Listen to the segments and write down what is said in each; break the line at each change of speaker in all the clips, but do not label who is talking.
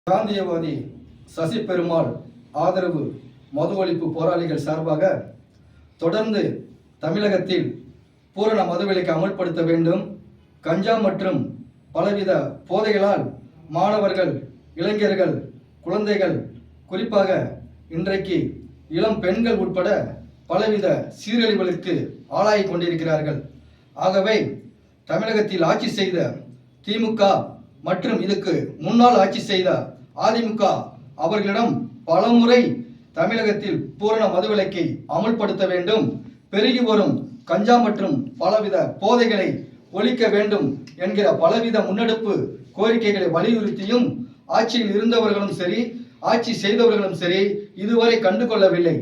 காந்தியவாதி சசி பெருமாள் ஆதரவு மது ஒழிப்பு போராளிகள் சார்பாக தொடர்ந்து தமிழகத்தில் பூரண மதுவிலக்கை அமல்படுத்த வேண்டும். கஞ்சா மற்றும் பலவித போதைகளால் மாணவர்கள், இளைஞர்கள், குழந்தைகள், குறிப்பாக இன்றைக்கு இளம் பெண்கள் உட்பட பலவித சீரழிவுகளுக்கு ஆளாகி கொண்டிருக்கிறார்கள். ஆகவே தமிழகத்தில் ஆட்சி செய்த திமுக மற்றும் இதுக்கு முன்னால் ஆட்சி செய்த அதிமுக அவர்களிடம் பலமுறை தமிழகத்தில் பூரண மதுவிலக்கை அமுல்படுத்த வேண்டும், பெருகி வரும் கஞ்சா மற்றும் பலவித போதைகளை ஒழிக்க வேண்டும் என்கிற பலவித முன்னெடுப்பு கோரிக்கைகளை வலியுறுத்தியும் ஆட்சியில் இருந்தவர்களும் சரி, ஆட்சி செய்தவர்களும் சரி இதுவரை கண்டுகொள்ளவில்லை.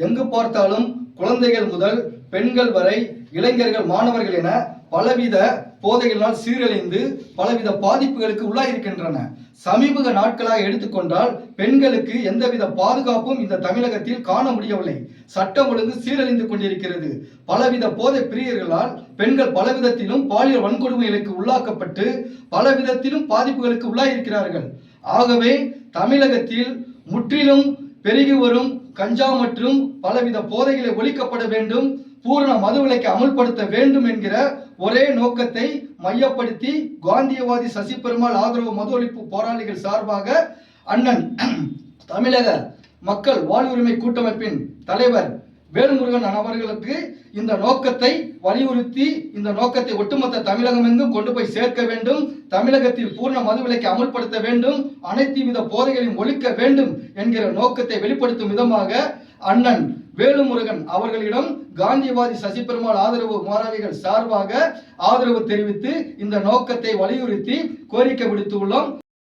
எங்கு பார்த்தாலும் குழந்தைகள் முதல் பெண்கள் வரை, இளைஞர்கள், மாணவர்கள் என பலவித போதைகளால் சீரழிந்து பலவித பாதிப்புகளுக்கு உள்ளாயிருக்கின்றன. சமீப நாட்களாக எடுத்துக்கொண்டால் பெண்களுக்கு எந்தவித பாதுகாப்பும் இந்த தமிழகத்தில் காண முடியவில்லை. சட்டம் ஒழுங்கு சீரழிந்து கொண்டிருக்கிறது. பலவித போதை பிரியர்களால் பெண்கள் பலவிதத்திலும் பாலியல் வன்கொடுமைகளுக்கு உள்ளாக்கப்பட்டு பலவிதத்திலும் பாதிப்புகளுக்கு உள்ளாயிருக்கிறார்கள். ஆகவே தமிழகத்தில் முற்றிலும் பெருகி வரும் கஞ்சா மற்றும் பலவித போதைகளை ஒழிக்கப்பட வேண்டும், பூரண மதுவிலக்கை அமல்படுத்த வேண்டும் என்கிற ஒரே நோக்கத்தை மையப்படுத்தி காந்தியவாதி சசி பெருமாள் ஆதரவு மது ஒழிப்பு போராளிகள் சார்பாக அண்ணன் தமிழக மக்கள் வாழ்வுரிமை கூட்டமைப்பின் தலைவர் வேல்முருகன் அவர்களுக்கு இந்த நோக்கத்தை வலியுறுத்தி இந்த நோக்கத்தை ஒட்டுமொத்த தமிழகம் எங்கும் கொண்டு போய் சேர்க்க வேண்டும். தமிழகத்தில் பூர்ண மதுவிலக்கை அமல்படுத்த வேண்டும், அனைத்து வித போதைகளையும் ஒழிக்க வேண்டும் என்கிற நோக்கத்தை வெளிப்படுத்தும் விதமாக அண்ணன் வேலுமுருகன் அவர்களிடம் காந்தியவாதி சசி பெருமாள் ஆதரவு போராளிகள் சார்பாக ஆதரவு தெரிவித்து இந்த நோக்கத்தை வலியுறுத்தி கோரிக்கை விடுத்துள்ளோம்.